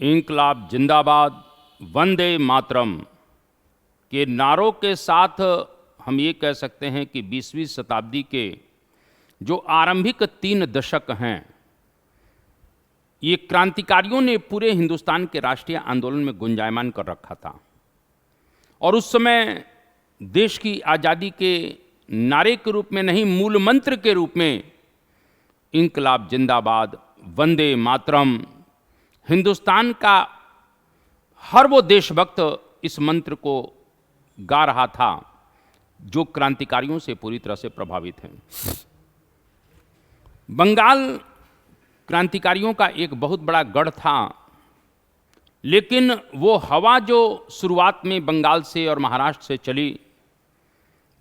इंकलाब जिंदाबाद, वंदे मातरम के नारों के साथ हम ये कह सकते हैं कि 20वीं शताब्दी के जो आरंभिक 3 दशक हैं, ये क्रांतिकारियों ने पूरे हिंदुस्तान के राष्ट्रीय आंदोलन में गुंजायमान कर रखा था। और उस समय देश की आज़ादी के नारे के रूप में नहीं, मूल मंत्र के रूप में इंकलाब जिंदाबाद, वंदे मातरम, हिंदुस्तान का हर वो देशभक्त इस मंत्र को गा रहा था जो क्रांतिकारियों से पूरी तरह से प्रभावित हैं। बंगाल क्रांतिकारियों का एक बहुत बड़ा गढ़ था, लेकिन वो हवा जो शुरुआत में बंगाल से और महाराष्ट्र से चली,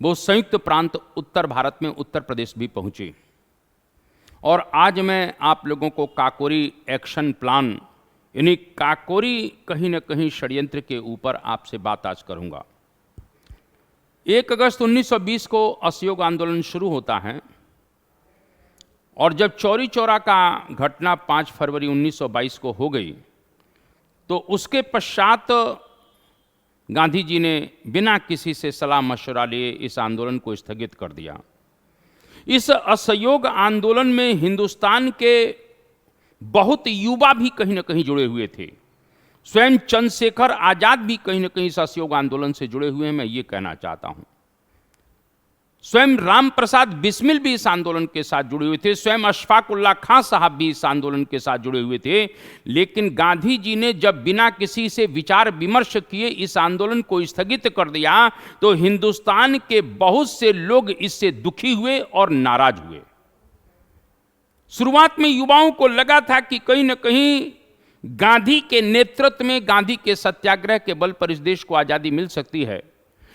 वो संयुक्त प्रांत उत्तर भारत में उत्तर प्रदेश भी पहुंची। और आज मैं आप लोगों को काकोरी एक्शन प्लान, यानी काकोरी कहीं न कहीं षड्यंत्र के ऊपर आपसे बात आज करूंगा। 1 अगस्त 1920 को असहयोग आंदोलन शुरू होता है और जब चौरी चौरा का घटना 5 फरवरी 1922 को हो गई, तो उसके पश्चात गांधी जी ने बिना किसी से सलाह मशवरा लिए इस आंदोलन को स्थगित कर दिया। इस असहयोग आंदोलन में हिंदुस्तान के बहुत युवा भी कहीं न कहीं जुड़े हुए थे। स्वयं चंद्रशेखर आजाद भी कहीं न कहीं इस असहयोग आंदोलन से जुड़े हुए हैं, मैं ये कहना चाहता हूं। स्वयं राम प्रसाद बिस्मिल भी इस आंदोलन के साथ जुड़े हुए थे, स्वयं अशफाक उल्लाह खां साहब भी इस आंदोलन के साथ जुड़े हुए थे। लेकिन गांधी जी ने जब बिना किसी से विचार विमर्श किए इस आंदोलन को स्थगित कर दिया, तो हिंदुस्तान के बहुत से लोग इससे दुखी हुए और नाराज हुए। शुरुआत में युवाओं को लगा था कि कहीं न कहीं गांधी के नेतृत्व में, गांधी के सत्याग्रह के बल पर इस देश को आजादी मिल सकती है।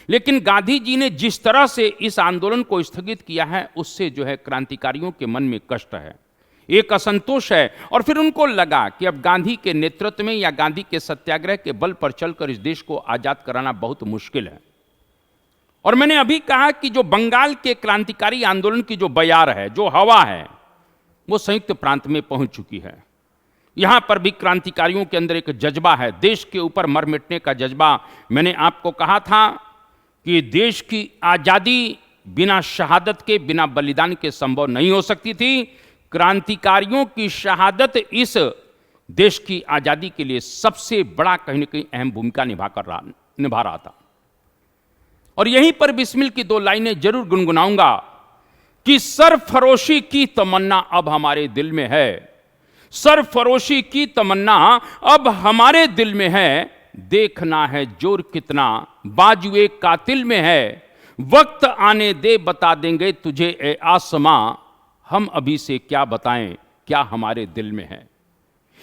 लेकिन गांधी जी ने जिस तरह से इस आंदोलन को स्थगित किया है, उससे जो है क्रांतिकारियों के मन में कष्ट है, एक असंतोष है। और फिर उनको लगा कि अब गांधी के नेतृत्व में या गांधी के सत्याग्रह के बल पर चलकर इस देश को आजाद कराना बहुत मुश्किल है। और मैंने अभी कहा कि जो बंगाल के क्रांतिकारी आंदोलन की जो बयार है, जो हवा है, वो संयुक्त प्रांत में पहुंच चुकी है। यहां पर भी क्रांतिकारियों के अंदर एक जज्बा है, देश के ऊपर मर मिटने का जज्बा। मैंने आपको कहा था कि देश की आजादी बिना शहादत के, बिना बलिदान के संभव नहीं हो सकती थी। क्रांतिकारियों की शहादत इस देश की आजादी के लिए सबसे बड़ा कहीं न कहीं अहम भूमिका निभा रहा था। और यहीं पर बिस्मिल की 2 लाइनें जरूर गुनगुनाऊंगा कि सरफरोशी की तमन्ना अब हमारे दिल में है, सरफरोशी की तमन्ना अब हमारे दिल में है। देखना है जोर कितना बाजुए कातिल में है, वक्त आने दे बता देंगे तुझे ए आसमां, हम अभी से क्या बताएं क्या हमारे दिल में है।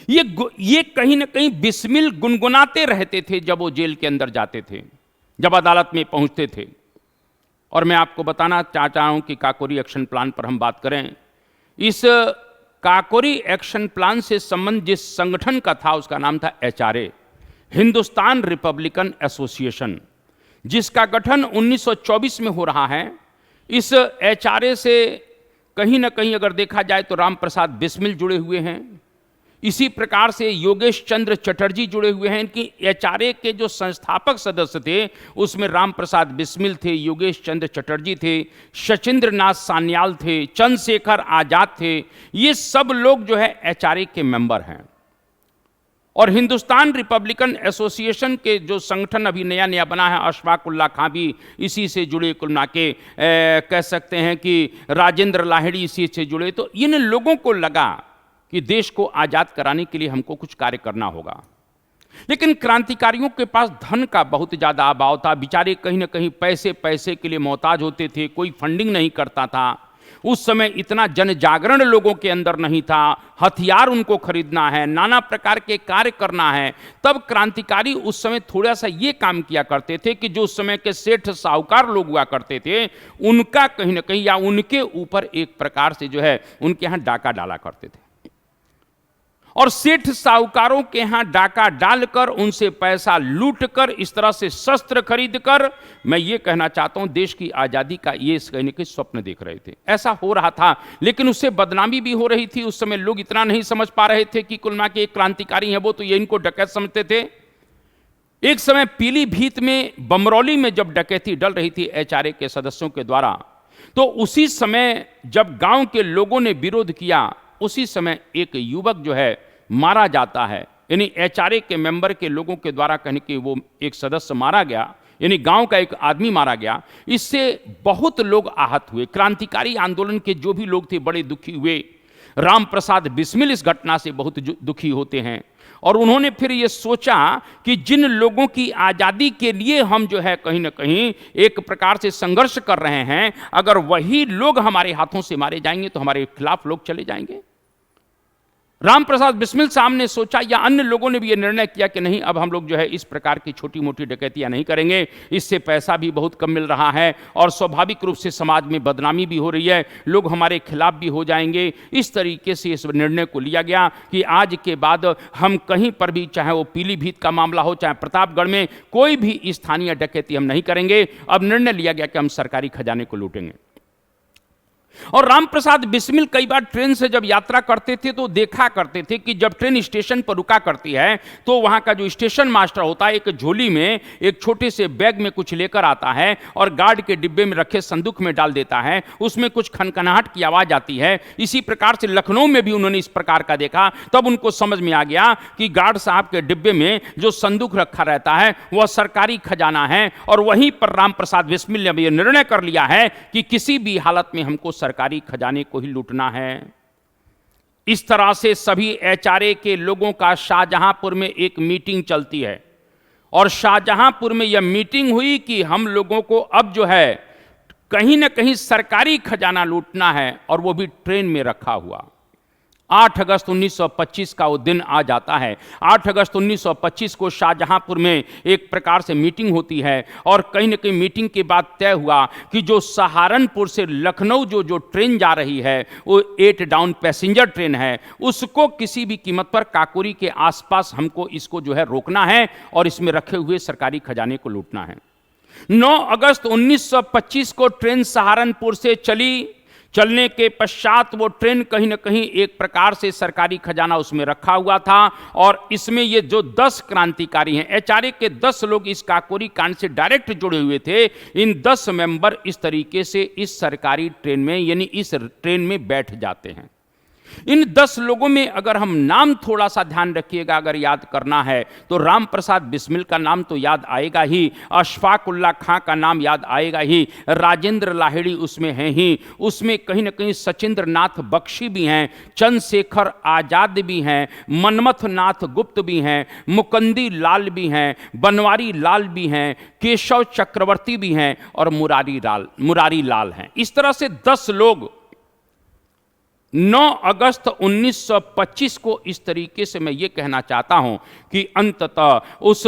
ये कहीं ना कहीं बिस्मिल गुनगुनाते रहते थे जब वो जेल के अंदर जाते थे, जब अदालत में पहुंचते थे। और मैं आपको बताना चाहता हूं कि काकोरी एक्शन प्लान पर हम बात करें। इस काकोरी एक्शन प्लान से संबंध जिस संगठन का था, उसका नाम था HRA, हिंदुस्तान रिपब्लिकन एसोसिएशन, जिसका गठन 1924 में हो रहा है। इस HRA से कहीं ना कहीं अगर देखा जाए तो राम प्रसाद बिस्मिल जुड़े हुए हैं, इसी प्रकार से योगेश चंद्र चटर्जी जुड़े हुए हैं। इनकी HRA के जो संस्थापक सदस्य थे उसमें राम प्रसाद बिस्मिल थे, योगेश चंद्र चटर्जी थे, शचीन्द्र नाथ सान्याल थे, चंद्रशेखर आजाद थे। ये सब लोग जो है HRA के मेंबर हैं। और हिंदुस्तान रिपब्लिकन एसोसिएशन के जो संगठन अभी नया नया बना है, अशफाक उल्लाह खां भी इसी से जुड़े, कुल मिला के कह सकते हैं कि राजेंद्र लाहिड़ी इसी से जुड़े। तो इन लोगों को लगा कि देश को आजाद कराने के लिए हमको कुछ कार्य करना होगा। लेकिन क्रांतिकारियों के पास धन का बहुत ज्यादा अभाव था, बेचारे कहीं ना कहीं पैसे के लिए मोहताज होते थे, कोई फंडिंग नहीं करता था। उस समय इतना जन जागरण लोगों के अंदर नहीं था, हथियार उनको खरीदना है, नाना प्रकार के कार्य करना है। तब क्रांतिकारी उस समय थोड़ा सा ये काम किया करते थे कि जो उस समय के सेठ साहूकार लोग हुआ करते थे, उनका कहीं ना कहीं या उनके ऊपर एक प्रकार से जो है उनके यहाँ डाका डाला करते थे। और सेठ साहूकारों के यहां डाका डालकर उनसे पैसा लूटकर इस तरह से शस्त्र खरीदकर, मैं ये कहना चाहता हूं, देश की आजादी का ये कहने के स्वप्न देख रहे थे। ऐसा हो रहा था, लेकिन उससे बदनामी भी हो रही थी। उस समय लोग इतना नहीं समझ पा रहे थे कि कुल मिला के एक क्रांतिकारी है वो, तो ये इनको डकैत समझते थे। एक समय पीलीभीत में, बमरौली में जब डकैती डल रही थी एचआरए के सदस्यों के द्वारा, तो उसी समय जब गांव के लोगों ने विरोध किया, उसी समय एक युवक जो है मारा जाता है। यानी एचआरए के मेंबर के लोगों के द्वारा कहने कि वो एक सदस्य मारा गया, यानी गांव का एक आदमी मारा गया। इससे बहुत लोग आहत हुए। क्रांतिकारी आंदोलन के जो भी लोग थे बड़े दुखी हुए। राम प्रसाद बिस्मिल इस घटना से बहुत दुखी होते हैं और उन्होंने फिर ये सोचा कि जिन लोगों की आज़ादी के लिए हम जो है कहीं ना कहीं एक प्रकार से संघर्ष कर रहे हैं, अगर वही लोग हमारे हाथों से मारे जाएंगे तो हमारे खिलाफ लोग चले जाएंगे। राम प्रसाद बिस्मिल साहब ने सोचा, या अन्य लोगों ने भी ये निर्णय किया कि नहीं, अब हम लोग जो है इस प्रकार की छोटी मोटी डकैतियां नहीं करेंगे, इससे पैसा भी बहुत कम मिल रहा है और स्वाभाविक रूप से समाज में बदनामी भी हो रही है, लोग हमारे खिलाफ भी हो जाएंगे। इस तरीके से इस निर्णय को लिया गया कि आज के बाद हम कहीं पर भी, चाहे वो पीलीभीत का मामला हो चाहे प्रतापगढ़ में, कोई भी स्थानीय डकैती हम नहीं करेंगे। अब निर्णय लिया गया कि हम सरकारी खजाने को लूटेंगे। और राम प्रसाद बिस्मिल कई बार ट्रेन से जब यात्रा करते थे तो देखा करते थे कि जब ट्रेन स्टेशन पर रुका करती है तो वहां का जो स्टेशन मास्टर होता है एक झोली में एक छोटे से बैग में कुछ लेकर आता है और गार्ड के डिब्बे में रखे संदूक में डाल देता है, उसमें कुछ खनखनाहट की आवाज आती है। इसी प्रकार से लखनऊ में भी उन्होंने इस प्रकार का देखा, तब उनको समझ में आ गया कि गार्ड साहब के डिब्बे में जो संदूक रखा रहता है वह सरकारी खजाना है। और वहीं पर राम प्रसाद बिस्मिल ने यह निर्णय कर लिया है कि किसी भी हालत में हमको सरकारी खजाने को ही लूटना है। इस तरह से सभी एचआरए के लोगों का शाहजहांपुर में एक मीटिंग चलती है और शाहजहांपुर में यह मीटिंग हुई कि हम लोगों को अब जो है कहीं ना कहीं सरकारी खजाना लूटना है, और वो भी ट्रेन में रखा हुआ। 8 अगस्त 1925 का वो दिन आ जाता है। 8 अगस्त 1925 को शाहजहांपुर में एक प्रकार से मीटिंग होती है और कहीं न कहीं मीटिंग के बाद तय हुआ कि जो सहारनपुर से लखनऊ जो ट्रेन जा रही है वो 8 डाउन पैसेंजर ट्रेन है, उसको किसी भी कीमत पर काकोरी के आसपास हमको इसको जो है रोकना है और इसमें रखे हुए सरकारी खजाने को लूटना है। 9 अगस्त 1925 को ट्रेन सहारनपुर से चलने के पश्चात वो ट्रेन कहीं ना कहीं एक प्रकार से सरकारी खजाना उसमें रखा हुआ था और इसमें ये जो 10 क्रांतिकारी हैं, एचआरए के 10 लोग इस काकोरी कांड से डायरेक्ट जुड़े हुए थे, इन 10 मेंबर इस तरीके से इस सरकारी ट्रेन में यानी इस ट्रेन में बैठ जाते हैं। इन 10 लोगों में अगर हम नाम थोड़ा सा ध्यान रखिएगा, अगर याद करना है तो राम प्रसाद बिस्मिल का नाम तो याद आएगा ही, अशफाक उल्ला खां का नाम याद आएगा ही, राजेंद्र लाहिड़ी उसमें हैं ही, उसमें कहीं ना कहीं सचिंद्र नाथ बख्शी भी हैं, चंद्रशेखर आजाद भी हैं, मनमथ नाथ गुप्त भी हैं, मुकंदी लाल भी हैं, बनवारी लाल भी हैं, केशव चक्रवर्ती भी हैं और मुरारी लाल हैं। इस तरह से 10 लोग 9 अगस्त 1925 को इस तरीके से मैं ये कहना चाहता हूं कि अंततः उस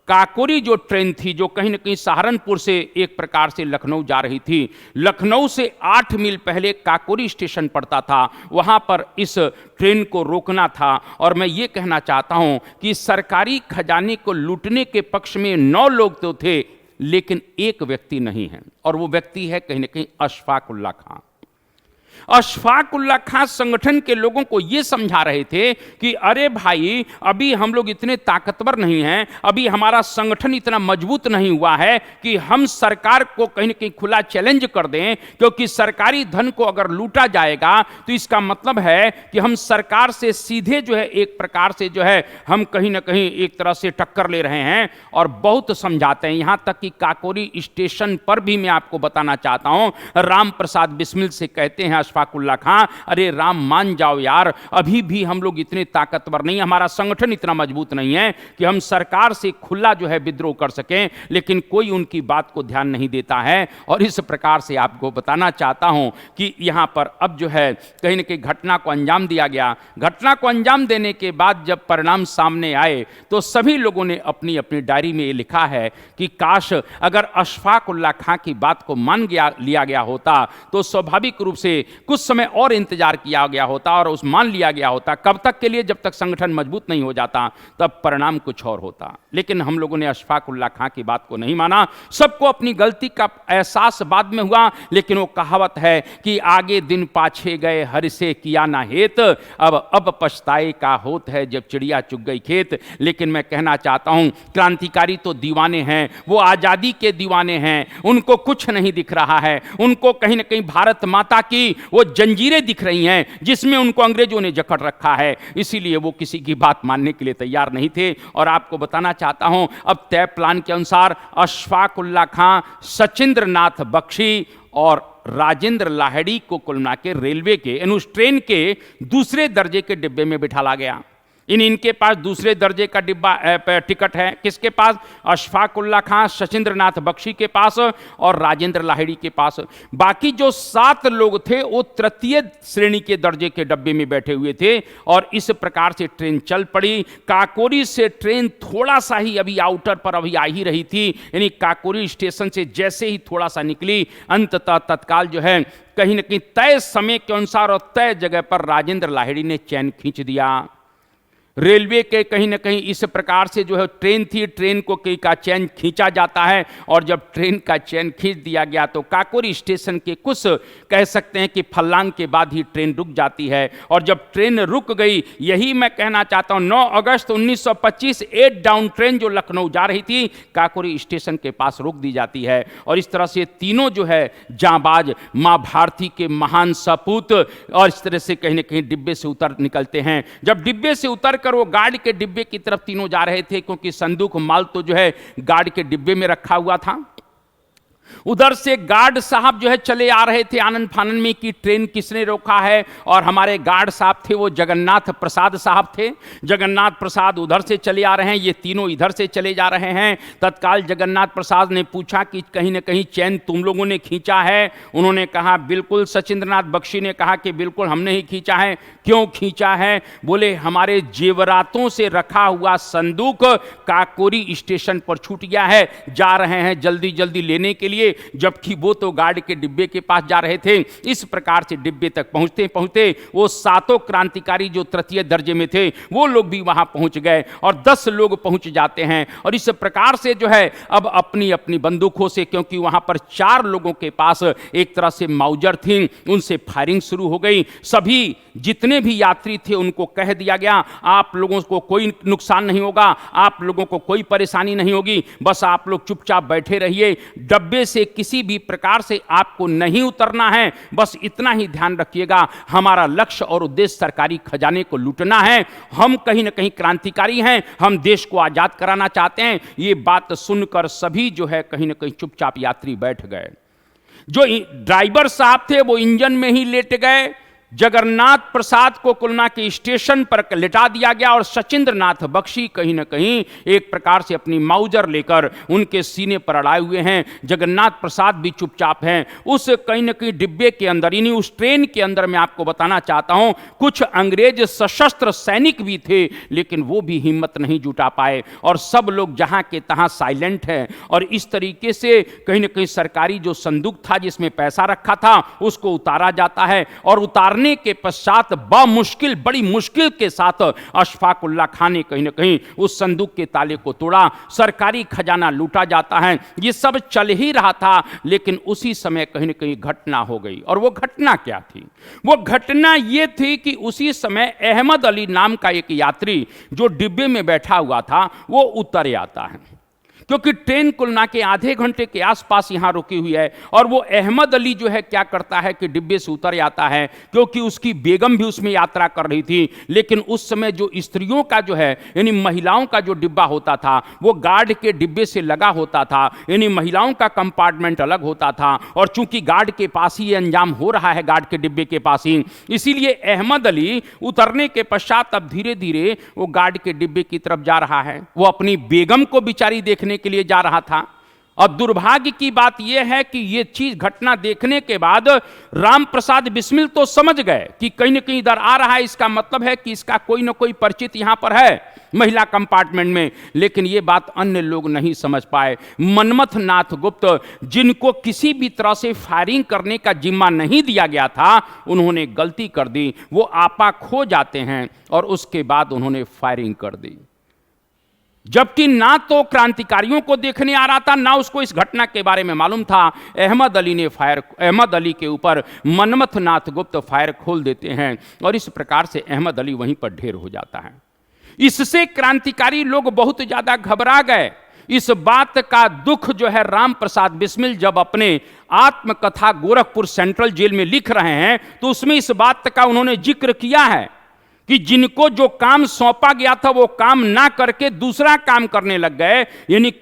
काकोरी जो ट्रेन थी जो कहीं ना कहीं सहारनपुर से एक प्रकार से लखनऊ जा रही थी, लखनऊ से 8 मील पहले काकोरी स्टेशन पड़ता था, वहां पर इस ट्रेन को रोकना था। और मैं ये कहना चाहता हूं कि सरकारी खजाने को लूटने के पक्ष में 9 लोग तो थे, लेकिन एक व्यक्ति नहीं है और वो व्यक्ति है कहीं ना कहीं अशफाक उल्ला खां। अशफाक उल्ला खां संगठन के लोगों को यह समझा रहे थे कि अरे भाई, अभी हम लोग इतने ताकतवर नहीं हैं, अभी हमारा संगठन इतना मजबूत नहीं हुआ है कि हम सरकार को कहीं न कहीं खुला चैलेंज कर दें, क्योंकि सरकारी धन को अगर लूटा जाएगा तो इसका मतलब है कि हम सरकार से सीधे जो है एक प्रकार से जो है हम कहीं ना कहीं एक तरह से टक्कर ले रहे हैं। और बहुत समझाते हैं, यहां तक कि काकोरी स्टेशन पर भी मैं आपको बताना चाहता हूं, राम प्रसाद बिस्मिल से कहते हैं अशफाक उल्ला खां, अरे राम मान जाओ यार, अभी भी हम लोग इतने ताकतवर नहीं, हमारा संगठन इतना मजबूत नहीं है कि हम सरकार से खुला जो है विद्रोह कर सकें। लेकिन कोई उनकी बात को ध्यान नहीं देता है। और इस प्रकार से आपको बताना चाहता हूं कि यहां पर अब जो है कहीं ना कहीं घटना को अंजाम दिया गया। घटना को अंजाम देने के बाद जब परिणाम सामने आए तो सभी लोगों ने अपनी अपनी डायरी में ये लिखा है कि काश अगर अशफाक उल्ला खां की बात को मान लिया गया होता तो स्वाभाविक रूप से कुछ समय और इंतजार किया गया होता और उस मान लिया गया होता। कब तक के लिए? जब तक संगठन मजबूत नहीं हो जाता, तब परिणाम कुछ और होता। लेकिन हम लोगों ने अशफाक उल्लाह खां की बात को नहीं माना। सबको अपनी गलती का एहसास बाद में हुआ, लेकिन वो कहावत है कि आगे दिन पाछे गए हर से किया ना हेत, अब पछताए का होत है जब चिड़िया चुग गई खेत। लेकिन मैं कहना चाहता हूं, क्रांतिकारी तो दीवाने हैं, वो आजादी के दीवाने हैं, उनको कुछ नहीं दिख रहा है। उनको कहीं ना कहीं भारत माता की वो जंजीरें दिख रही हैं जिसमें उनको अंग्रेजों ने जकड़ रखा है। इसीलिए वो किसी की बात मानने के लिए तैयार नहीं थे। और आपको बताना चाहता हूं, अब तय प्लान के अनुसार अशफाक उल्लाह खां, सचिंद्र नाथ बख्शी और राजेंद्र लाहिड़ी को कुल मिला के रेलवे के यानी उस ट्रेन के दूसरे दर्जे के डिब्बे में बिठाला गया। इनके पास दूसरे दर्जे का डिब्बा टिकट है। किसके पास? अशफाक उल्लाह खां, सचिंद्र नाथ बख्शी के पास और राजेंद्र लाहिड़ी के पास। बाकी जो 7 लोग थे वो तृतीय श्रेणी के दर्जे के डब्बे में बैठे हुए थे। और इस प्रकार से ट्रेन चल पड़ी। काकोरी से ट्रेन थोड़ा सा ही अभी आउटर पर अभी आ ही रही थी, यानी काकोरी स्टेशन से जैसे ही थोड़ा सा निकली, अंततः तत्काल जो है कहीं न कहीं तय समय के अनुसार और तय जगह पर राजेंद्र लाहिड़ी ने चैन खींच दिया। रेलवे के कहीं ना कहीं इस प्रकार से जो है ट्रेन थी, ट्रेन को कहीं का चैन खींचा जाता है। और जब ट्रेन का चैन खींच दिया गया तो काकोरी स्टेशन के कुछ कह सकते हैं कि फल्लांग के बाद ही ट्रेन रुक जाती है। और जब ट्रेन रुक गई, यही मैं कहना चाहता हूं, 9 अगस्त 1925 8 डाउन ट्रेन जो लखनऊ जा रही थी, काकोरी स्टेशन के पास रोक दी जाती है। और इस तरह से तीनों जो है जांबाज, मां भारती के महान सपूत, और इस तरह से कहीं ना कहीं डिब्बे से उतर निकलते हैं। जब डिब्बे से उतर वो गार्ड के डिब्बे की तरफ तीनों जा रहे थे, क्योंकि संदूक माल तो जो है गार्ड के डिब्बे में रखा हुआ था। उधर से गार्ड साहब जो है चले आ रहे थे आनंद फानन में कि ट्रेन किसने रोका है। और हमारे गार्ड साहब थे वो जगन्नाथ प्रसाद साहब थे। जगन्नाथ प्रसाद उधर से चले आ रहे हैं, ये तीनों इधर से चले जा रहे हैं। तत्काल जगन्नाथ प्रसाद ने पूछा कि कहीं ना कहीं चैन तुम लोगों ने खींचा है? उन्होंने कहा बिल्कुल। सचिंद्रनाथ बख्शी ने कहा कि बिल्कुल हमने ही खींचा है। क्यों खींचा है? बोले हमारे जेवरातों से रखा हुआ संदूक काकोरी स्टेशन पर छूट गया है, जा रहे हैं जल्दी जल्दी लेने के लिए, जबकि वो तो गार्ड के डिब्बे के पास जा रहे थे। इस प्रकार से डिब्बे तक पहुंचते पहुंचते वो 7 क्रांतिकारी जो तृतीय दर्जे में थे वो लोग भी वहां पहुंच गए और 10 लोग पहुंच जाते हैं। और इस प्रकार से जो है अब अपनी अपनी बंदूकों से, क्योंकि वहां पर 4 लोगों के पास एक तरह से माउजर थी, उनसे फायरिंग शुरू हो गई। सभी जितने भी यात्री थे उनको कह दिया गया आप लोगों को कोई नुकसान नहीं होगा, आप लोगों को कोई परेशानी नहीं होगी, बस आप लोग चुपचाप बैठे रहिए, डब्बे से किसी भी प्रकार से आपको नहीं उतरना है, बस इतना ही ध्यान रखिएगा, हमारा लक्ष्य और उद्देश्य सरकारी खजाने को लूटना है, हम कहीं ना कहीं क्रांतिकारी हैं, हम देश को आजाद कराना चाहते हैं। ये बात सुनकर सभी जो है कहीं ना कहीं चुपचाप यात्री बैठ गए। जो ड्राइवर साहब थे वो इंजन में ही लेट गए। जगन्नाथ प्रसाद को कुलना के स्टेशन पर लिटा दिया गया और सचिंद्र नाथ बख्शी कहीं ना कहीं एक प्रकार से अपनी माउजर लेकर उनके सीने पर अड़ाए हुए हैं। जगन्नाथ प्रसाद भी चुपचाप हैं। उस कहीं ना कहीं डिब्बे के अंदर, यानी उस ट्रेन के अंदर मैं आपको बताना चाहता हूं, कुछ अंग्रेज सशस्त्र सैनिक भी थे, लेकिन वो भी हिम्मत नहीं जुटा पाए और सब लोग जहां के तहां साइलेंट है। और इस तरीके से कहीं ना कहीं सरकारी जो संदूक था जिसमें पैसा रखा था उसको उतारा जाता है और उतारने के पश्चात बड़ी मुश्किल के साथ अशफाक उल्लाह खां ने कहीं ना कहीं उस संदूक के ताले को तोड़ा, सरकारी खजाना लूटा जाता है। ये सब चल ही रहा था, लेकिन उसी समय कहीं ना कहीं घटना हो गई। और वो घटना क्या थी? वो घटना ये थी कि उसी समय अहमद अली नाम का एक यात्री जो डिब्बे में बैठा हुआ था वो उतर आता है, क्योंकि ट्रेन कुलना के आधे घंटे के आसपास यहां रुकी हुई है। और वो अहमद अली जो है क्या करता है कि डिब्बे से उतर आता है, क्योंकि उसकी बेगम भी उसमें यात्रा कर रही थी। लेकिन उस समय जो स्त्रियों का जो है यानी महिलाओं का जो डिब्बा होता था वो गार्ड के डिब्बे से लगा होता था, यानी महिलाओं का कंपार्टमेंट अलग होता था। और चूंकि गार्ड के पास ही अंजाम हो रहा है, गार्ड के डिब्बे के पास ही, इसीलिए अहमद अली उतरने के पश्चात अब धीरे धीरे वो गार्ड के डिब्बे की तरफ जा रहा है। वो अपनी बेगम को बिचारी देखने के लिए जा रहा था। अब दुर्भाग्य की बात यह है कि यह चीज घटना देखने के बाद राम प्रसाद बिस्मिल तो समझ गए कि कहीं न कहीं इधर आ रहा है, इसका मतलब है कि इसका कोई ना कोई परिचित यहां पर है महिला कंपार्टमेंट में, लेकिन यह बात अन्य लोग नहीं समझ पाए। मनमथ नाथ गुप्त, जिनको किसी भी तरह से फायरिंग करने का जिम्मा नहीं दिया गया था, उन्होंने गलती कर दी। वो आपा खो जाते हैं और उसके बाद उन्होंने फायरिंग कर दी, जबकि ना तो क्रांतिकारियों को देखने आ रहा था, ना उसको इस घटना के बारे में मालूम था। अहमद अली के ऊपर मनमथ नाथ गुप्त फायर खोल देते हैं और इस प्रकार से अहमद अली वहीं पर ढेर हो जाता है। इससे क्रांतिकारी लोग बहुत ज्यादा घबरा गए। इस बात का दुख जो है राम प्रसाद बिस्मिल जब अपने आत्मकथा गोरखपुर सेंट्रल जेल में लिख रहे हैं, तो उसमें इस बात का उन्होंने जिक्र किया है कि जिनको जो काम सौंपा गया था वो काम ना करके दूसरा काम करने लग गए। यानी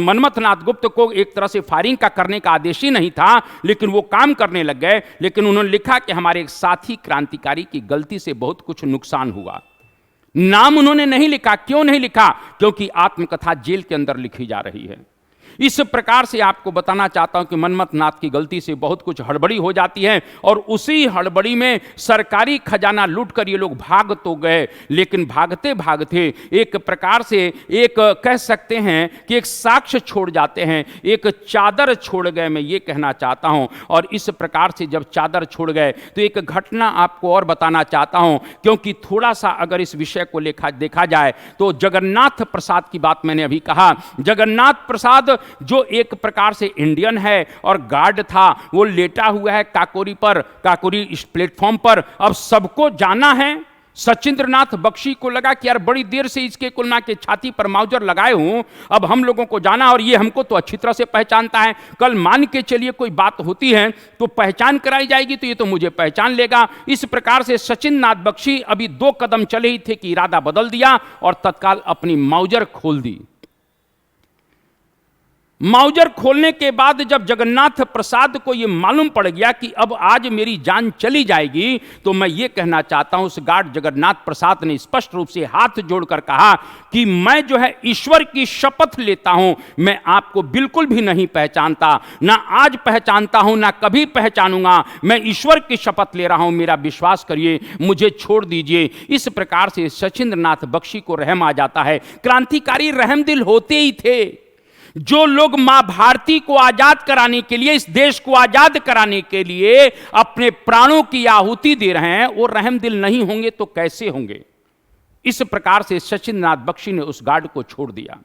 मनमथ नाथ गुप्त को एक तरह से फायरिंग का करने का आदेश ही नहीं था, लेकिन वो काम करने लग गए। लेकिन उन्होंने लिखा कि हमारे एक साथी क्रांतिकारी की गलती से बहुत कुछ नुकसान हुआ। नाम उन्होंने नहीं लिखा। क्यों नहीं लिखा? क्योंकि आत्मकथा जेल के अंदर लिखी जा रही है। इस प्रकार से आपको बताना चाहता हूं कि मनमथ नाथ की गलती से बहुत कुछ हड़बड़ी हो जाती है और उसी हड़बड़ी में सरकारी खजाना लूटकर ये लोग भाग तो गए, लेकिन भागते भागते एक प्रकार से एक कह सकते हैं कि एक साक्ष्य छोड़ जाते हैं, एक चादर छोड़ गए, मैं ये कहना चाहता हूं। और इस प्रकार से जब चादर छोड़ गए तो एक घटना आपको और बताना चाहता हूं, क्योंकि थोड़ा सा अगर इस विषय को देखा जाए तो जगन्नाथ प्रसाद की बात मैंने अभी कहा। जगन्नाथ प्रसाद जो एक प्रकार से इंडियन है और गार्ड था, वो लेटा हुआ है काकोरी इस प्लेटफॉर्म पर। अब सबको जाना है। सचिंद्रनाथ बख्शी को लगा कि यार बड़ी देर से इसके कुलना के छाती पर माउजर लगाए हूं, अब हम लोगों को जाना, और ये हमको तो अच्छी तरह से पहचानता है। कल मान के चलिए कोई बात होती है तो पहचान कराई जाएगी तो ये तो मुझे पहचान लेगा। इस प्रकार से सचिंद्रनाथ बख्शी अभी 2 कदम चले ही थे कि इरादा बदल दिया और तत्काल अपनी माउजर खोल दी। माउजर खोलने के बाद जब जगन्नाथ प्रसाद को यह मालूम पड़ गया कि अब आज मेरी जान चली जाएगी, तो मैं ये कहना चाहता हूं, उस गार्ड जगन्नाथ प्रसाद ने स्पष्ट रूप से हाथ जोड़कर कहा कि मैं जो है ईश्वर की शपथ लेता हूं, मैं आपको बिल्कुल भी नहीं पहचानता, ना आज पहचानता हूं ना कभी पहचानूंगा। मैं ईश्वर की शपथ ले रहा हूं, मेरा विश्वास करिए, मुझे छोड़ दीजिए। इस प्रकार से सचिंद्रनाथ बख्शी को रहम आ जाता है। क्रांतिकारी रहमदिल होते ही थे। जो लोग मां भारती को आजाद कराने के लिए, इस देश को आजाद कराने के लिए अपने प्राणों की आहुति दे रहे हैं, वो रहमदिल नहीं होंगे तो कैसे होंगे? इस प्रकार से सचिंद्रनाथ बख्शी ने उस गार्ड को छोड़ दिया।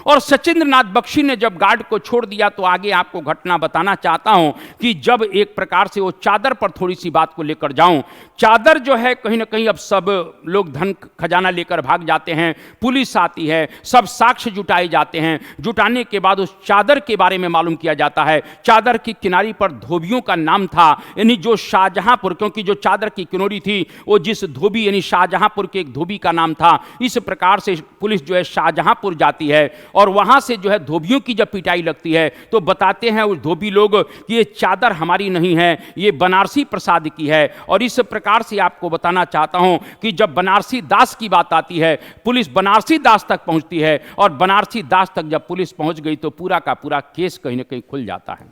और सचिंद्रनाथ बख्शी ने जब गार्ड को छोड़ दिया तो आगे आपको घटना बताना चाहता हूं कि जब एक प्रकार से वो चादर पर थोड़ी सी बात को लेकर जाऊं। चादर जो है कहीं ना कहीं अब सब लोग धन खजाना लेकर भाग जाते हैं, पुलिस आती है, सब साक्ष्य जुटाए जाते हैं। जुटाने के बाद उस चादर के बारे में मालूम किया जाता है। चादर की किनारी पर धोबियों का नाम था, यानी जो शाहजहांपुर, क्योंकि जो चादर की किनारी थी वो जिस धोबी यानी शाहजहांपुर के एक धोबी का नाम था। इस प्रकार से पुलिस जो है शाहजहांपुर जाती है और वहां से जो है धोबियों की जब पिटाई लगती है तो बताते हैं उस धोबी लोग कि ये चादर हमारी नहीं है, ये बनारसी प्रसाद की है। और इस प्रकार से आपको बताना चाहता हूं कि जब बनारसी दास की बात आती है, पुलिस बनारसी दास तक पहुंचती है और बनारसी दास तक जब पुलिस पहुंच गई तो पूरा का पूरा केस कहीं ना कहीं खुल जाता है,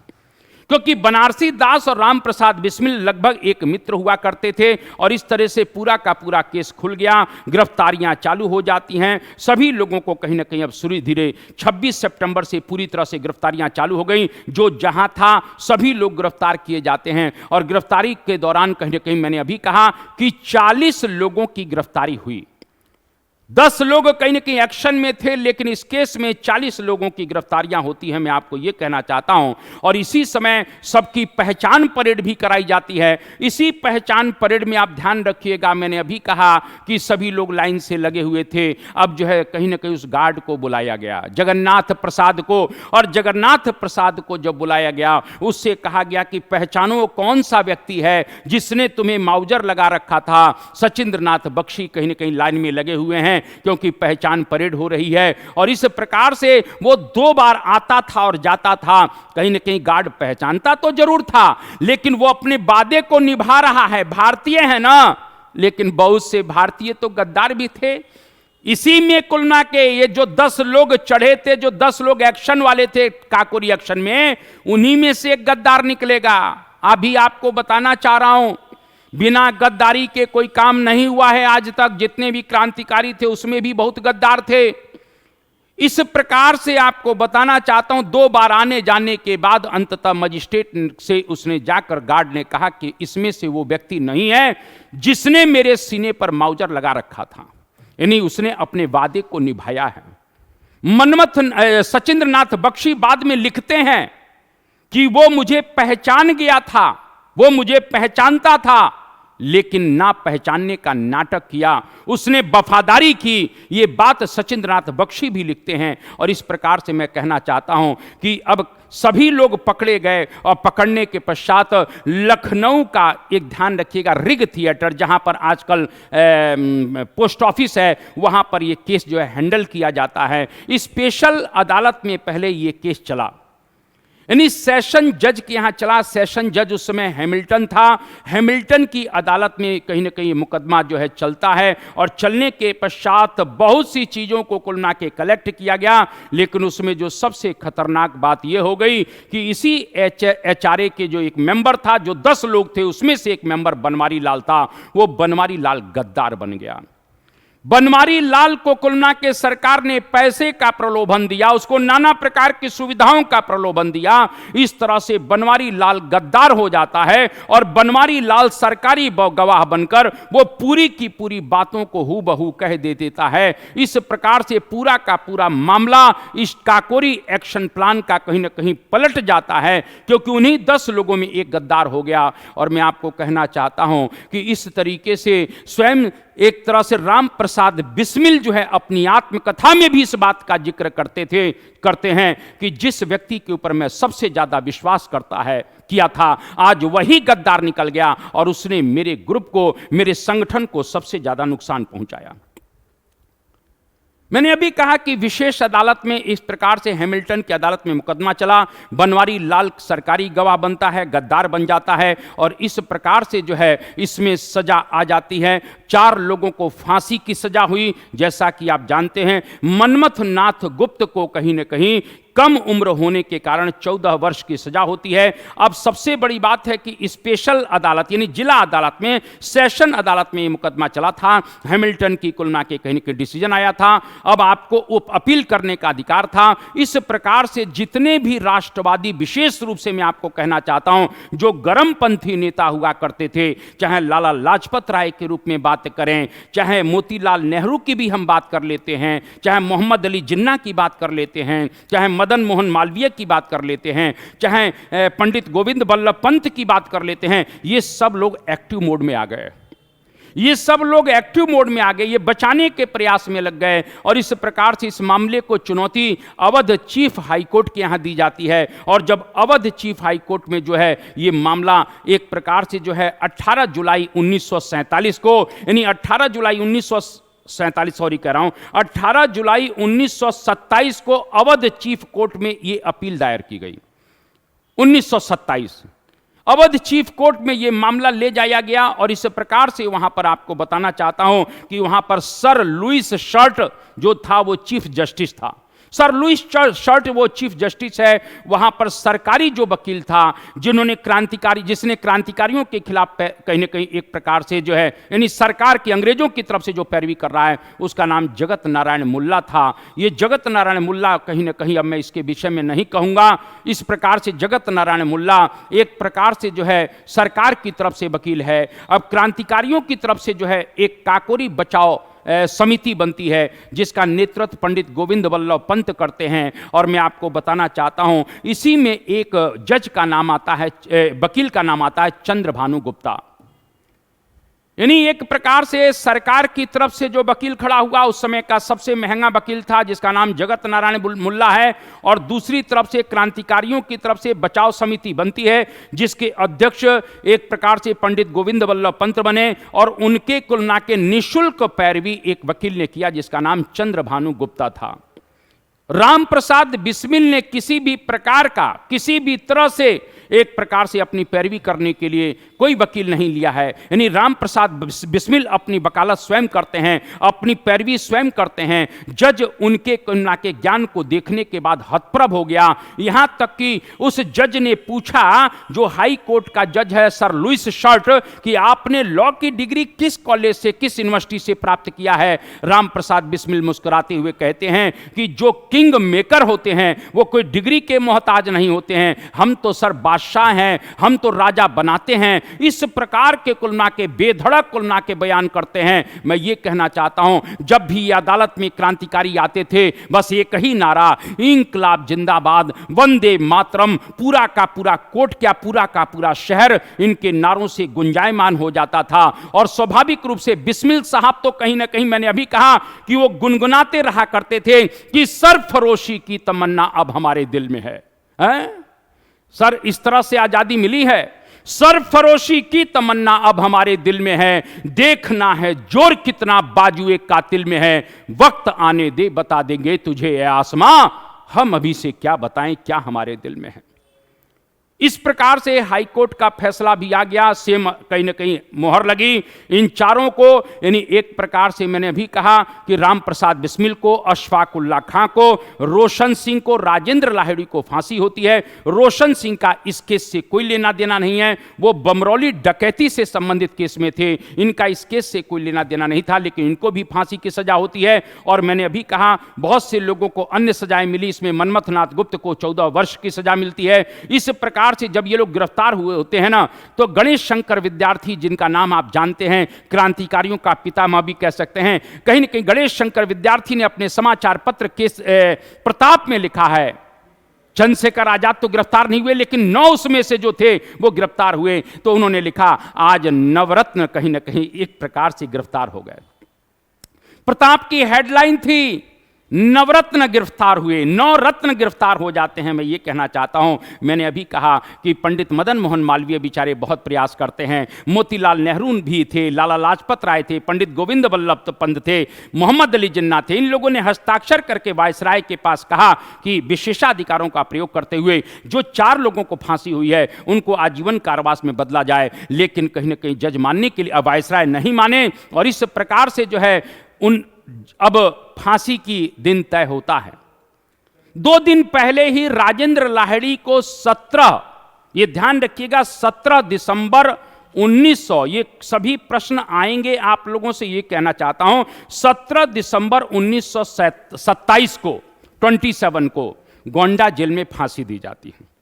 क्योंकि बनारसी दास और राम प्रसाद बिस्मिल लगभग एक मित्र हुआ करते थे। और इस तरह से पूरा का पूरा केस खुल गया, गिरफ्तारियां चालू हो जाती हैं। सभी लोगों को कहीं ना कहीं अब धीरे धीरे 26 सितंबर से पूरी तरह से गिरफ्तारियां चालू हो गई। जो जहां था सभी लोग गिरफ्तार किए जाते हैं। और गिरफ्तारी के दौरान कहीं ना कहीं मैंने अभी कहा कि 40 लोगों की गिरफ्तारी हुई। 10 लोग कहीं ना कहीं एक्शन में थे, लेकिन इस केस में 40 लोगों की गिरफ्तारियां होती हैं, मैं आपको यह कहना चाहता हूं। और इसी समय सबकी पहचान परेड भी कराई जाती है। इसी पहचान परेड में आप ध्यान रखिएगा, मैंने अभी कहा कि सभी लोग लाइन से लगे हुए थे। अब जो है कहीं ना कहीं उस गार्ड को बुलाया गया, जगन्नाथ प्रसाद को। और जगन्नाथ प्रसाद को जब बुलाया गया, उससे कहा गया कि पहचानो कौन सा व्यक्ति है जिसने तुम्हें माउजर लगा रखा था। सचिंद्रनाथ बख्शी कहीं ना कहीं लाइन में लगे हुए हैं, क्योंकि पहचान परेड हो रही है। और इस प्रकार से वो 2 बार आता था और जाता था। कहीं ना कहीं गार्ड पहचानता तो जरूर था, लेकिन वो अपने वादे को निभा रहा है। भारतीय है ना, लेकिन बहुत से भारतीय तो गद्दार भी थे। इसी में कुल मिला के ये जो 10 लोग चढ़े थे, जो 10 लोग एक्शन वाले थे काकोरी एक्शन में, उन्हीं में से एक गद्दार निकलेगा। अभी आपको बताना चाह रहा हूं, बिना गद्दारी के कोई काम नहीं हुआ है आज तक। जितने भी क्रांतिकारी थे उसमें भी बहुत गद्दार थे। इस प्रकार से आपको बताना चाहता हूं, 2 बार आने जाने के बाद अंततः मजिस्ट्रेट से उसने जाकर गार्ड ने कहा कि इसमें से वो व्यक्ति नहीं है जिसने मेरे सीने पर माउजर लगा रखा था, यानी उसने अपने वादे को निभाया है। मनमथ सचिंद्र नाथ बख्शी बाद में लिखते हैं कि वो मुझे पहचान गया था, वो मुझे पहचानता था, लेकिन ना पहचानने का नाटक किया, उसने वफादारी की। ये बात सचिंद्र नाथ बख्शी भी लिखते हैं। और इस प्रकार से मैं कहना चाहता हूं कि अब सभी लोग पकड़े गए और पकड़ने के पश्चात लखनऊ का एक ध्यान रखिएगा, रिग थिएटर जहां पर आजकल पोस्ट ऑफिस है, वहां पर ये केस जो है हैंडल किया जाता है। स्पेशल अदालत में पहले ये केस चला, यानी सेशन जज के यहां चला। सेशन जज उस समय हैमिल्टन था। हैमिल्टन की अदालत में कहीं ना कहीं मुकदमा जो है चलता है, और चलने के पश्चात बहुत सी चीज़ों को कुल मिला के कलेक्ट किया गया। लेकिन उसमें जो सबसे खतरनाक बात यह हो गई कि इसी HRA के जो एक मेंबर था, जो 10 लोग थे उसमें से एक मेंबर बनवारी लाल था, वो बनवारी लाल गद्दार बन गया। बनवारी लाल को कुल मिला के सरकार ने पैसे का प्रलोभन दिया, उसको नाना प्रकार की सुविधाओं का प्रलोभन दिया। इस तरह से बनवारी लाल गद्दार हो जाता है और बनवारी लाल सरकारी गवाह बनकर वो पूरी की पूरी बातों को हूबहू कह दे देता है। इस प्रकार से पूरा का पूरा मामला इस काकोरी एक्शन प्लान का कहीं ना कहीं पलट जाता है, क्योंकि उन्हीं 10 लोगों में एक गद्दार हो गया। और मैं आपको कहना चाहता हूं कि इस तरीके से स्वयं एक तरह से राम प्रसाद बिस्मिल जो है अपनी आत्मकथा में भी इस बात का जिक्र करते हैं कि जिस व्यक्ति के ऊपर मैं सबसे ज्यादा विश्वास किया था, आज वही गद्दार निकल गया और उसने मेरे ग्रुप को, मेरे संगठन को सबसे ज्यादा नुकसान पहुंचाया। मैंने अभी कहा कि विशेष अदालत में इस प्रकार से हैमिल्टन की अदालत में मुकदमा चला, बनवारी लाल सरकारी गवाह बनता है, गद्दार बन जाता है, और इस प्रकार से जो है इसमें सजा आ जाती है। 4 लोगों को फांसी की सजा हुई। जैसा कि आप जानते हैं, मनमथ नाथ गुप्त को कहीं न कहीं कम उम्र होने के कारण 14 वर्ष की सजा होती है। अब सबसे बड़ी बात है कि स्पेशल अदालत यानी जिला अदालत में, सेशन अदालत में ये मुकदमा चला था। हैमिल्टन की कुल मिला के कहीं के डिसीजन आया था। अब आपको उप अपील करने का अधिकार था। इस प्रकार से जितने भी राष्ट्रवादी, विशेष रूप से मैं आपको कहना चाहता हूं, जो गर्मपंथी नेता हुआ करते थे, चाहे लाला लाजपत राय के रूप में बात करें, चाहे मोतीलाल नेहरू की भी हम बात कर लेते हैं, चाहे मोहम्मद अली जिन्ना की बात कर लेते हैं, चाहे मदन मोहन मालवीय की बात कर लेते हैं, चाहे पंडित गोविंद बल्लभ पंत की बात कर लेते हैं, ये सब लोग एक्टिव मोड में आ गए। ये सब लोग एक्टिव मोड में आ गए, ये बचाने के प्रयास में लग गए। और इस प्रकार से इस मामले को चुनौती अवध चीफ हाईकोर्ट के यहां दी जाती है। और जब अवध चीफ हाईकोर्ट में जो है ये मामला एक प्रकार से जो है 18 जुलाई 1947 को, यानी 18 जुलाई 18 जुलाई 1927 को अवध चीफ कोर्ट में यह अपील दायर की गई। 1927 अवध चीफ कोर्ट में यह मामला ले जाया गया। और इस प्रकार से वहां पर आपको बताना चाहता हूं कि वहां पर सर लुइस शर्ट जो था वो चीफ जस्टिस था। सर लुइस शर्ट वो चीफ जस्टिस है। वहां पर सरकारी जो वकील था, जिसने क्रांतिकारियों के खिलाफ कहीं ना कहीं एक प्रकार से जो है, यानी सरकार की, अंग्रेजों की तरफ से जो पैरवी कर रहा है, उसका नाम जगत नारायण मुल्ला था। ये जगत नारायण मुल्ला कहीं ना कहीं, अब मैं इसके विषय में नहीं कहूंगा, इस प्रकार से जगत नारायण मुल्ला एक प्रकार से जो है सरकार की तरफ से वकील है। अब क्रांतिकारियों की तरफ से जो है एक काकोरी बचाओ समिति बनती है, जिसका नेतृत्व पंडित गोविंद बल्लभ पंत करते हैं। और मैं आपको बताना चाहता हूं, इसी में एक जज का नाम आता है, वकील का नाम आता है चंद्रभानु गुप्ता। यानी एक प्रकार से सरकार की तरफ से जो वकील खड़ा हुआ, उस समय का सबसे महंगा वकील था, जिसका नाम जगत नारायण मुल्ला है। और दूसरी तरफ से क्रांतिकारियों की तरफ से बचाव समिति बनती है, जिसके अध्यक्ष एक प्रकार से पंडित गोविंद बल्लभ पंत बने। और उनके कुलना के निःशुल्क पैरवी एक वकील ने किया, जिसका नाम चंद्रभानु गुप्ता था। राम प्रसाद बिस्मिल ने किसी भी प्रकार का, किसी भी तरह से एक प्रकार से अपनी पैरवी करने के लिए कोई वकील नहीं लिया है। यानी राम प्रसाद बिस्मिल अपनी वकालत स्वयं करते हैं, अपनी पैरवी स्वयं करते हैं। जज उनके करुणा के ज्ञान को देखने के बाद हतप्रभ हो गया। यहां तक कि उस जज ने पूछा, जो हाई कोर्ट का जज है सर लुइस शर्ट, कि आपने लॉ की डिग्री किस कॉलेज से, किस यूनिवर्सिटी से प्राप्त किया है? राम प्रसाद बिस्मिल मुस्कुराते हुए कहते हैं कि जो किंग मेकर होते हैं वो कोई डिग्री के मोहताज नहीं होते हैं, हम तो सर बादशाह हैं, हम तो राजा बनाते हैं। इस प्रकार के कुलना के बेधड़क कुलना के बयान करते हैं। मैं ये कहना चाहता हूं, जब भी अदालत में क्रांतिकारी आते थे बस एक ही नारा, इंकलाब जिंदाबाद, वंदे मातरम। पूरा का पूरा कोर्ट क्या, पूरा का पूरा शहर इनके नारों से गुंजायमान हो जाता था। और स्वाभाविक रूप से बिस्मिल साहब तो कहीं ना कहीं, मैंने अभी कहा कि वो गुनगुनाते रहा करते थे कि सरफरोशी की तमन्ना अब हमारे दिल में है। सर, इस तरह से आजादी मिली है। सरफरोशी की तमन्ना अब हमारे दिल में है, देखना है जोर कितना बाजुए कातिल में है। वक्त आने दे बता देंगे तुझे ए आसमां, हम अभी से क्या बताएं क्या हमारे दिल में है। इस प्रकार से हाईकोर्ट का फैसला भी आ गया, सेम कहीं ना कहीं मोहर लगी इन चारों को। यानी एक प्रकार से मैंने अभी कहा कि राम प्रसाद बिस्मिल को, अशफाक उल्लाह खां को, रोशन सिंह को, राजेंद्र लाहिड़ी को फांसी होती है। रोशन सिंह का इस केस से कोई लेना देना नहीं है, वो बमरौली डकैती से संबंधित केस में थे, इनका इस केस से कोई लेना देना नहीं था, लेकिन इनको भी फांसी की सजा होती है। और मैंने अभी कहा बहुत से लोगों को अन्य सजाएं मिली, इसमें मनमथनाथ गुप्त को 14 वर्ष की सजा मिलती है। इस प्रकार से जब ये लोग गिरफ्तार हुए होते हैं ना, तो गणेश शंकर विद्यार्थी, जिनका नाम आप जानते हैं, क्रांतिकारियों का पितामह भी कह सकते हैं, कहीं न कहीं गणेश शंकर विद्यार्थी ने अपने समाचार पत्र के प्रताप में लिखा है, चंद्रशेखर आजाद तो गिरफ्तार नहीं हुए लेकिन 9 उसमें से जो थे वो गिरफ्तार हुए। तो उन्होंने लिखा, आज नवरत्न कहीं ना कहीं एक प्रकार से गिरफ्तार हो गए। प्रताप की हेडलाइन थी, नवरत्न गिरफ्तार हुए, 9 रत्न गिरफ्तार हो जाते हैं। मैं ये कहना चाहता हूं, मैंने अभी कहा कि पंडित मदन मोहन मालवीय बेचारे बहुत प्रयास करते हैं, मोतीलाल नेहरू भी थे, लाला लाजपत राय थे, पंडित गोविंद वल्लभ पंत थे, मोहम्मद अली जिन्ना थे। इन लोगों ने हस्ताक्षर करके वायसराय के पास कहा कि विशेषाधिकारों का प्रयोग करते हुए जो 4 लोगों को फांसी हुई है उनको आजीवन कारावास में बदला जाए। लेकिन कहीं ना कहीं जज मानने के लिए वायसराय नहीं माने, और इस प्रकार से जो है उन अब फांसी की दिन तय होता है। 2 दिन पहले ही राजेंद्र लाहिड़ी को 17, ये ध्यान रखिएगा, 17 दिसंबर 1900, ये सभी प्रश्न आएंगे आप लोगों से, ये कहना चाहता हूं, 17 दिसंबर 1927 को, 27 को गोंडा जेल में फांसी दी जाती है।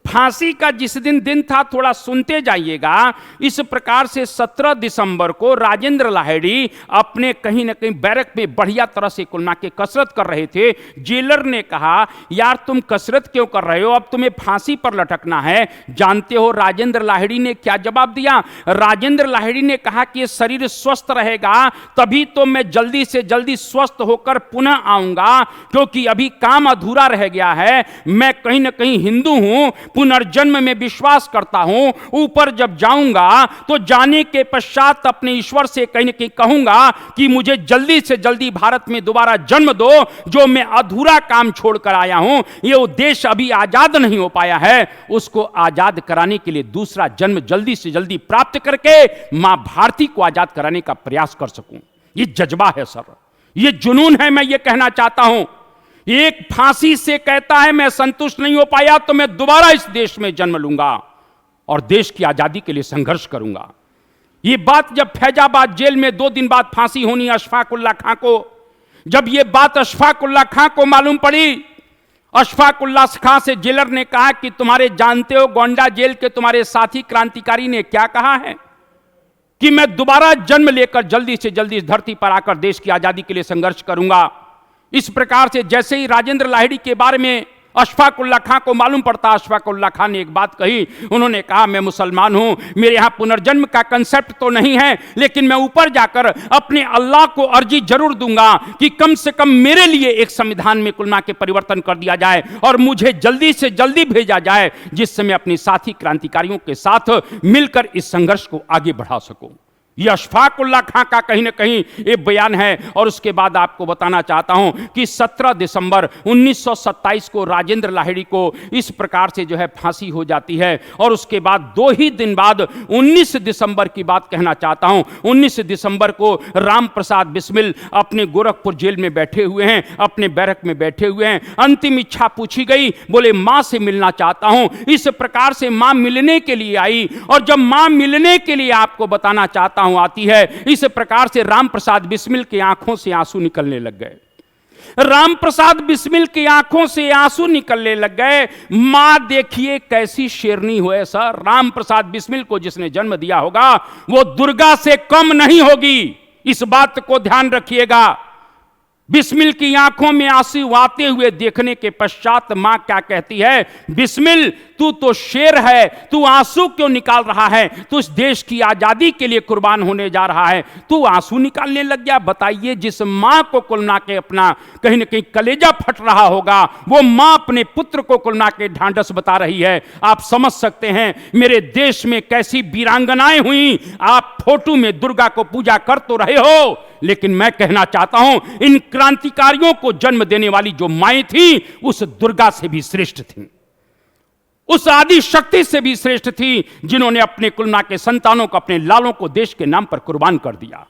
फांसी का जिस दिन था थोड़ा सुनते जाइएगा। इस प्रकार से 17 दिसंबर को राजेंद्र लाहिड़ी अपने कहीं ना कहीं बैरक में बढ़िया तरह से कुलना के कसरत कर रहे थे। जेलर ने कहा, यार तुम कसरत क्यों कर रहे हो, अब तुम्हें फांसी पर लटकना है। जानते हो राजेंद्र लाहिड़ी ने क्या जवाब दिया? राजेंद्र लाहिड़ी ने कहा कि ये शरीर स्वस्थ रहेगा तभी तो मैं जल्दी से जल्दी स्वस्थ होकर पुनः आऊंगा, क्योंकि अभी काम अधूरा रह गया है। मैं कहीं ना कहीं हिंदू हूं, पुनर्जन्म में विश्वास करता हूं, ऊपर जब जाऊंगा तो जाने के पश्चात अपने ईश्वर से कहीं ना कहीं कहूंगा कि मुझे जल्दी से जल्दी भारत में दोबारा जन्म दो, जो मैं अधूरा काम छोड़कर आया हूं। यह देश अभी आजाद नहीं हो पाया है, उसको आजाद कराने के लिए दूसरा जन्म जल्दी से जल्दी प्राप्त करके मां भारती को आजाद कराने का प्रयास कर सकूं। यह जज्बा है सर, यह जुनून है। मैं यह कहना चाहता हूं, एक फांसी से कहता है मैं संतुष्ट नहीं हो पाया तो मैं दोबारा इस देश में जन्म लूंगा और देश की आजादी के लिए संघर्ष करूंगा। यह बात जब फैजाबाद जेल में 2 दिन बाद फांसी होनी अशफाक उल्लाह खां को, जब यह बात अशफाक उल्लाह खां को मालूम पड़ी, अशफाक उल्लाह खां से जेलर ने कहा कि तुम्हारे जानते हो गोंडा जेल के तुम्हारे साथी क्रांतिकारी ने क्या कहा है कि मैं दोबारा जन्म लेकर जल्दी से जल्दी इस धरती पर आकर देश की आजादी के लिए संघर्ष करूंगा। इस प्रकार से जैसे ही राजेंद्र लाहिड़ी के बारे में अशफाक उल्लाह खां को मालूम पड़ता, अशफाक उल्लाह खां ने एक बात कही, उन्होंने कहा मैं मुसलमान हूं, मेरे यहां पुनर्जन्म का कंसेप्ट तो नहीं है, लेकिन मैं ऊपर जाकर अपने अल्लाह को अर्जी जरूर दूंगा कि कम से कम मेरे लिए एक संविधान में कुलना के परिवर्तन कर दिया जाए और मुझे जल्दी से जल्दी भेजा जाए, जिससे मैं अपने साथी क्रांतिकारियों के साथ मिलकर इस संघर्ष को आगे बढ़ा सकूं। ये अशफाक उल्लाह खां का कहीं ना कहीं ये बयान है। और उसके बाद आपको बताना चाहता हूं कि 17 दिसंबर 1927 को राजेंद्र लाहिड़ी को इस प्रकार से जो है फांसी हो जाती है। और उसके बाद 2 ही दिन बाद 19 दिसंबर की बात कहना चाहता हूं, 19 दिसंबर को राम प्रसाद बिस्मिल अपने गोरखपुर जेल में बैठे हुए हैं, अपने बैरक में बैठे हुए हैं। अंतिम इच्छा पूछी गई, बोले मां से मिलना चाहता हूं। इस प्रकार से मां मिलने के लिए आई, और जब मां मिलने के लिए आपको बताना चाहता हूं आती है, इस प्रकार से राम प्रसाद बिस्मिल की आंखों से आंसू निकलने लग गए। राम प्रसाद बिस्मिल की आंखों से आंसू निकलने लग गए। मां देखिए कैसी शेरनी हुए सर, राम प्रसाद बिस्मिल को जिसने जन्म दिया होगा वो दुर्गा से कम नहीं होगी, इस बात को ध्यान रखिएगा। बिस्मिल की आंखों में आंसू आते हुए देखने के पश्चात मां क्या कहती है, बिस्मिल तू तो शेर है, तू आंसू क्यों निकाल रहा है? तू इस देश की आजादी के लिए कुर्बान होने जा रहा है, तू आंसू निकालने लग गया। बताइए, जिस मां को कुलना के अपना कहीं ना कहीं कलेजा फट रहा होगा, वो मां अपने पुत्र को कुलना के ढांढस बता रही है। आप समझ सकते हैं मेरे देश में कैसी वीरांगनाएं हुई। आप फोटो में दुर्गा को पूजा कर तो रहे हो, लेकिन मैं कहना चाहता हूं इन क्रांतिकारियों को जन्म देने वाली जो माएं थी, उस दुर्गा से भी श्रेष्ठ थी, उस आदि शक्ति से भी श्रेष्ठ थी, जिन्होंने अपने कुलना के संतानों को, अपने लालों को देश के नाम पर कुर्बान कर दिया।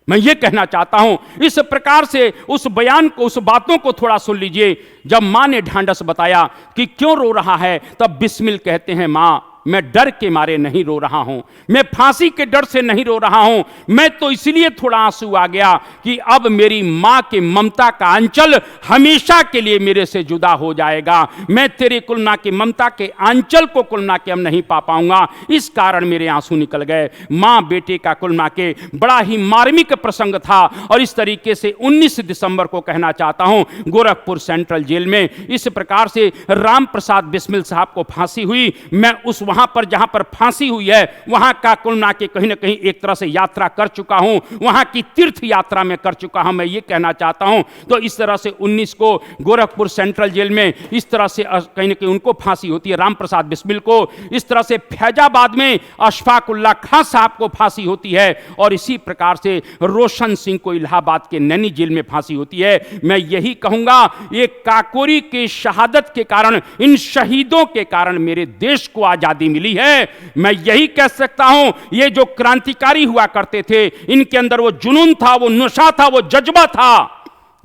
मैं ये कहना चाहता हूं, इस प्रकार से उस बयान को, उस बातों को थोड़ा सुन लीजिए। जब मां ने ढांढस बताया कि क्यों रो रहा है, तब बिस्मिल कहते हैं, मां मैं डर के मारे नहीं रो रहा हूं, मैं फांसी के डर से नहीं रो रहा हूं, मैं तो इसलिए थोड़ा आंसू आ गया कि अब मेरी मां के ममता का आंचल हमेशा के लिए मेरे से जुदा हो जाएगा। मैं तेरे कुलना की ममता के आंचल को कुलना के अब नहीं पा पाऊंगा, इस कारण मेरे आंसू निकल गए। मां बेटे का कुलना के बड़ा ही मार्मिक प्रसंग था। और इस तरीके से 19 दिसंबर को कहना चाहता हूं, गोरखपुर सेंट्रल जेल में इस प्रकार से राम प्रसाद बिस्मिल साहब को फांसी हुई। मैं उस वहां पर जहां पर फांसी हुई है, वहां का कुलना के कहीं ना कहीं एक तरह से यात्रा कर चुका हूं, वहां की तीर्थ यात्रा में कर चुका हूं, मैं ये कहना चाहता हूं। तो इस तरह से 19 को गोरखपुर सेंट्रल जेल में इस तरह से कहीं ना कहीं उनको फांसी होती है, राम प्रसाद बिस्मिल को। इस तरह से फैजाबाद में अशफाक उल्लाह खां साहब को फांसी होती है, और इसी प्रकार से रोशन सिंह को इलाहाबाद के नैनी जेल में फांसी होती है। मैं यही कहूंगा, ये काकोरी की शहादत के कारण, इन शहीदों के कारण मेरे देश को आजादी मिली है। मैं यही कह सकता हूं, ये जो क्रांतिकारी हुआ करते थे, इनके अंदर वो जुनून था, वो नशा था, वो जज्बा था,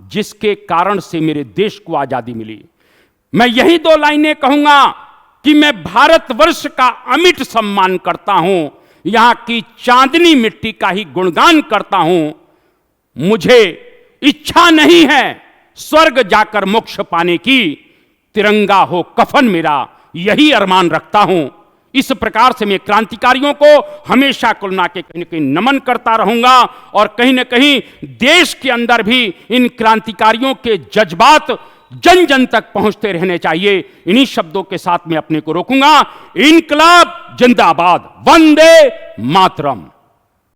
जिसके कारण से मेरे देश को आजादी मिली। मैं यही 2 लाइनें कहूंगा कि मैं भारतवर्ष का अमिट सम्मान करता हूं, यहां की चांदनी मिट्टी का ही गुणगान करता हूं। मुझे इच्छा नहीं है स्वर्ग जाकर मोक्ष पाने की, तिरंगा हो कफन मेरा, यही अरमान रखता हूं। इस प्रकार से मैं क्रांतिकारियों को हमेशा कुलना के कहीं न कहीं नमन करता रहूंगा, और कहीं न कहीं देश के अंदर भी इन क्रांतिकारियों के जज्बात जन जन तक पहुंचते रहने चाहिए। इन्हीं शब्दों के साथ मैं अपने को रोकूंगा। इनकलाब जिंदाबाद, वंदे मातरम।